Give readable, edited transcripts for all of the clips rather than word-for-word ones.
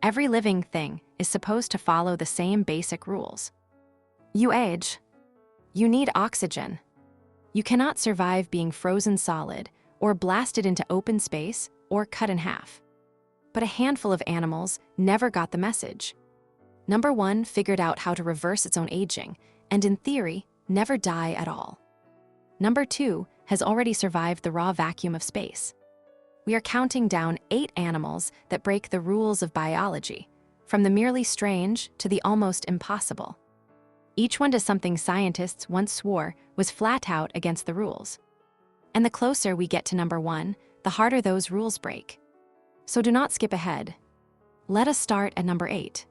Every living thing is supposed to follow the same basic rules. You age. You need oxygen. You cannot survive being frozen solid or blasted into open space or cut in half. But a handful of animals never got the message. Number 1 figured out how to reverse its own aging and, in theory, never die at all. Number 2 has already survived the raw vacuum of space. We are counting down 8 animals that break the rules of biology, from the merely strange to the almost impossible. Each one does something scientists once swore was flat out against the rules. And the closer we get to number 1, the harder those rules break. So do not skip ahead. Let us start at number 8.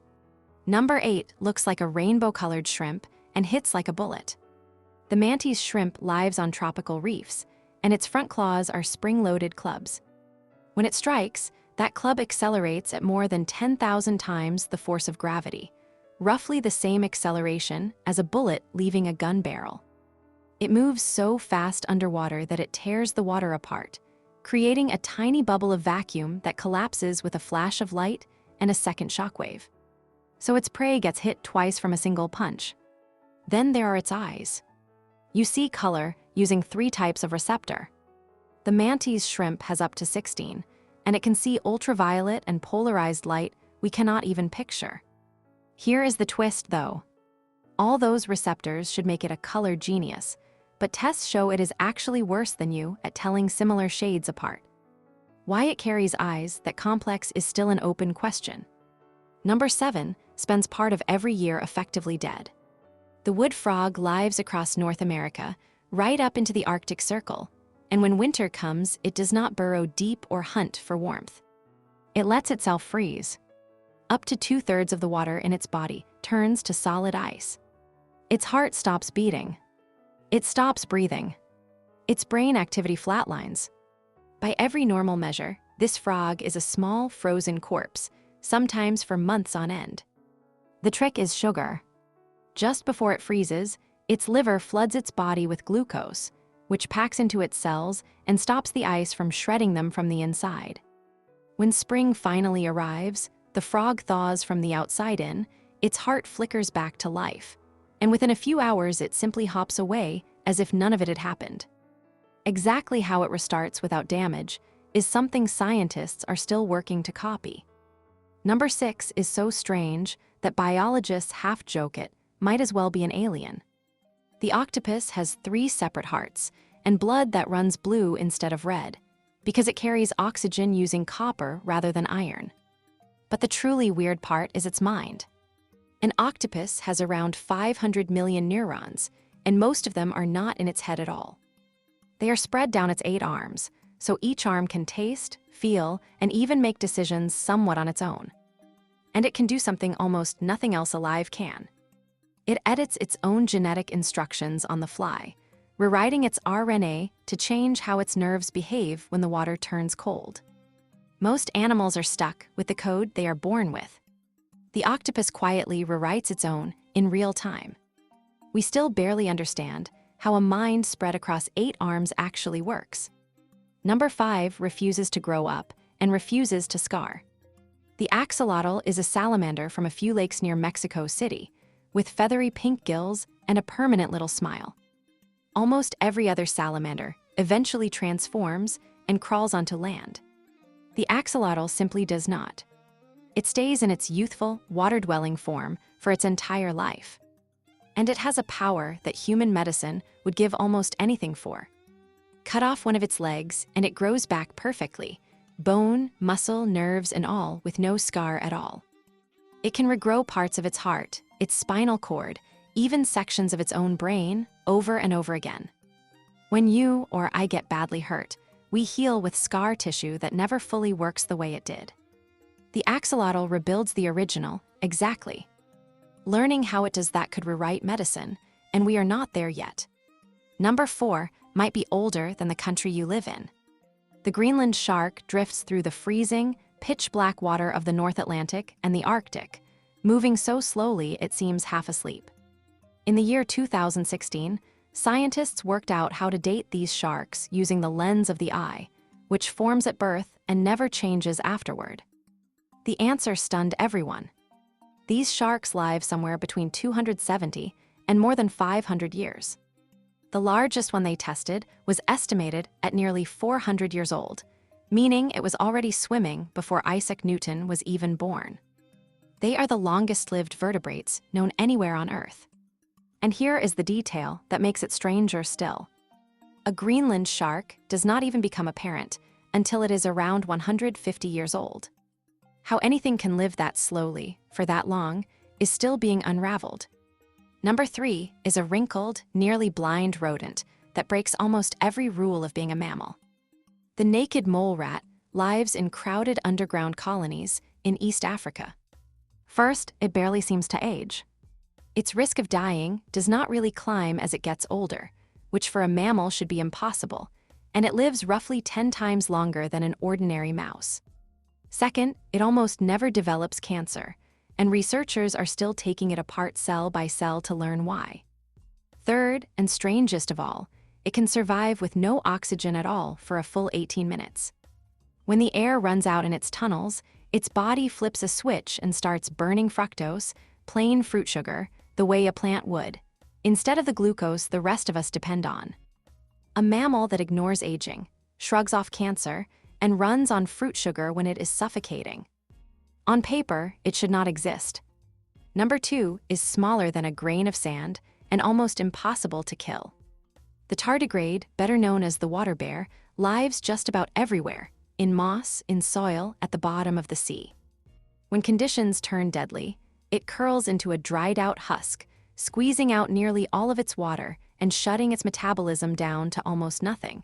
Number 8 looks like a rainbow-colored shrimp and hits like a bullet. The Mantis shrimp lives on tropical reefs, and its front claws are spring-loaded clubs. When it strikes, that club accelerates at more than 10,000 times the force of gravity, roughly the same acceleration as a bullet leaving a gun barrel. It moves so fast underwater that it tears the water apart, creating a tiny bubble of vacuum that collapses with a flash of light and a second shockwave. So its prey gets hit twice from a single punch. Then there are its eyes. You see color using 3 types of receptor. The Mantis shrimp has up to 16, and it can see ultraviolet and polarized light we cannot even picture. Here is the twist, though. All those receptors should make it a color genius, but tests show it is actually worse than you at telling similar shades apart. Why it carries eyes that complex is still an open question. Number 7 spends part of every year effectively dead. The wood frog lives across North America, right up into the Arctic Circle, and when winter comes, it does not burrow deep or hunt for warmth. It lets itself freeze. Up to 2/3 of the water in its body turns to solid ice. Its heart stops beating. It stops breathing. Its brain activity flatlines. By every normal measure, this frog is a small frozen corpse, sometimes for months on end. The trick is sugar. Just before it freezes, its liver floods its body with glucose, which packs into its cells and stops the ice from shredding them from the inside. When spring finally arrives, the frog thaws from the outside in, its heart flickers back to life, and within a few hours it simply hops away as if none of it had happened. Exactly how it restarts without damage is something scientists are still working to copy. Number 6 is so strange that biologists half joke it might as well be an alien. The octopus has 3 separate hearts and blood that runs blue instead of red, because it carries oxygen using copper rather than iron. But the truly weird part is its mind. An octopus has around 500 million neurons, and most of them are not in its head at all. They are spread down its 8 arms, so each arm can taste, feel, and even make decisions somewhat on its own. And it can do something almost nothing else alive can. It edits its own genetic instructions on the fly, rewriting its RNA to change how its nerves behave when the water turns cold. Most animals are stuck with the code they are born with. The octopus quietly rewrites its own in real time. We still barely understand how a mind spread across 8 arms actually works. Number 5 refuses to grow up and refuses to scar. The axolotl is a salamander from a few lakes near Mexico City, with feathery pink gills and a permanent little smile. Almost every other salamander eventually transforms and crawls onto land. The axolotl simply does not. It stays in its youthful, water-dwelling form for its entire life. And it has a power that human medicine would give almost anything for. Cut off one of its legs and it grows back perfectly, bone, muscle, nerves, and all, with no scar at all. It can regrow parts of its heart, its spinal cord, even sections of its own brain, over and over again. When you or I get badly hurt, we heal with scar tissue that never fully works the way it did. The axolotl rebuilds the original, exactly. Learning how it does that could rewrite medicine, and we are not there yet. Number 4 might be older than the country you live in. The Greenland shark drifts through the freezing, pitch-black water of the North Atlantic and the Arctic, moving so slowly it seems half asleep. In the year 2016, scientists worked out how to date these sharks using the lens of the eye, which forms at birth and never changes afterward. The answer stunned everyone. These sharks live somewhere between 270 and more than 500 years. The largest one they tested was estimated at nearly 400 years old, meaning it was already swimming before Isaac Newton was even born. They are the longest-lived vertebrates known anywhere on Earth. And here is the detail that makes it stranger still. A Greenland shark does not even become apparent until it is around 150 years old. How anything can live that slowly, for that long, is still being unraveled. Number 3 is a wrinkled, nearly blind rodent that breaks almost every rule of being a mammal. The naked mole rat lives in crowded underground colonies in East Africa. First, it barely seems to age. Its risk of dying does not really climb as it gets older, which for a mammal should be impossible, and it lives roughly 10 times longer than an ordinary mouse. Second, it almost never develops cancer, and researchers are still taking it apart cell by cell to learn why. Third, and strangest of all, it can survive with no oxygen at all for a full 18 minutes. When the air runs out in its tunnels, its body flips a switch and starts burning fructose, plain fruit sugar, the way a plant would, instead of the glucose the rest of us depend on. A mammal that ignores aging, shrugs off cancer, and runs on fruit sugar when it is suffocating. On paper, it should not exist. Number 2 is smaller than a grain of sand and almost impossible to kill. The tardigrade, better known as the water bear, lives just about everywhere, in moss, in soil, at the bottom of the sea. When conditions turn deadly, it curls into a dried-out husk, squeezing out nearly all of its water and shutting its metabolism down to almost nothing.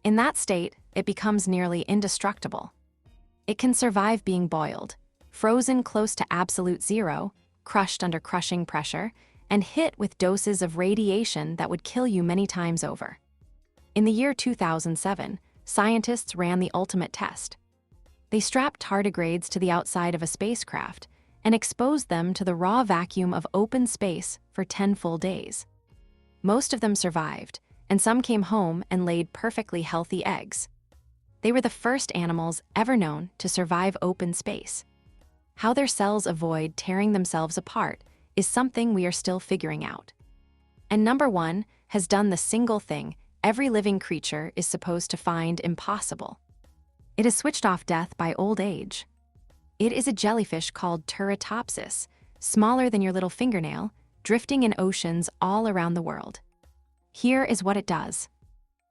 In that state, it becomes nearly indestructible. It can survive being boiled, frozen close to absolute zero, crushed under crushing pressure, and hit with doses of radiation that would kill you many times over. In the year 2007, scientists ran the ultimate test. They strapped tardigrades to the outside of a spacecraft and exposed them to the raw vacuum of open space for 10 full days. Most of them survived, and some came home and laid perfectly healthy eggs. They were the first animals ever known to survive open space. How their cells avoid tearing themselves apart is something we are still figuring out. And number 1 has done the single thing every living creature is supposed to find impossible. It has switched off death by old age. It is a jellyfish called Turritopsis, smaller than your little fingernail, drifting in oceans all around the world. Here is what it does.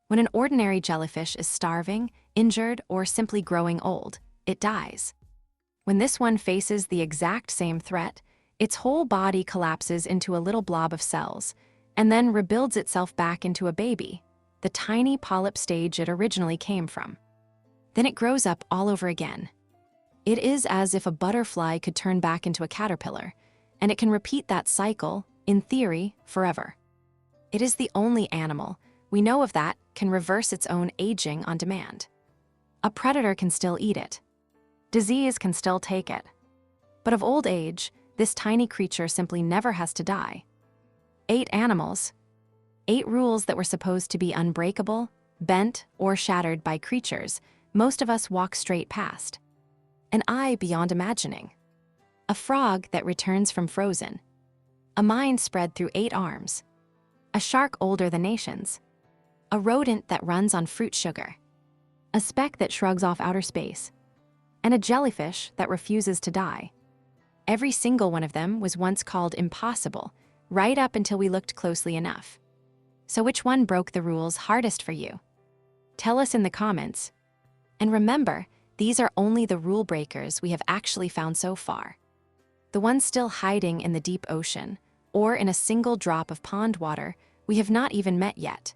When an ordinary jellyfish is starving, injured, or simply growing old, it dies. When this one faces the exact same threat, its whole body collapses into a little blob of cells, and then rebuilds itself back into a baby, the tiny polyp stage it originally came from. Then it grows up all over again. It is as if a butterfly could turn back into a caterpillar, and it can repeat that cycle, in theory, forever. It is the only animal we know of that can reverse its own aging on demand. A predator can still eat it. Disease can still take it. But of old age, this tiny creature simply never has to die. 8 animals, 8 rules that were supposed to be unbreakable, bent, or shattered by creatures most of us walk straight past. An eye beyond imagining. A frog that returns from frozen. A mind spread through 8 arms. A shark older than nations. A rodent that runs on fruit sugar. A speck that shrugs off outer space. And a jellyfish that refuses to die. Every single one of them was once called impossible, right up until we looked closely enough. So which one broke the rules hardest for you? Tell us in the comments. And remember, these are only the rule breakers we have actually found so far. The ones still hiding in the deep ocean, or in a single drop of pond water we have not even met yet.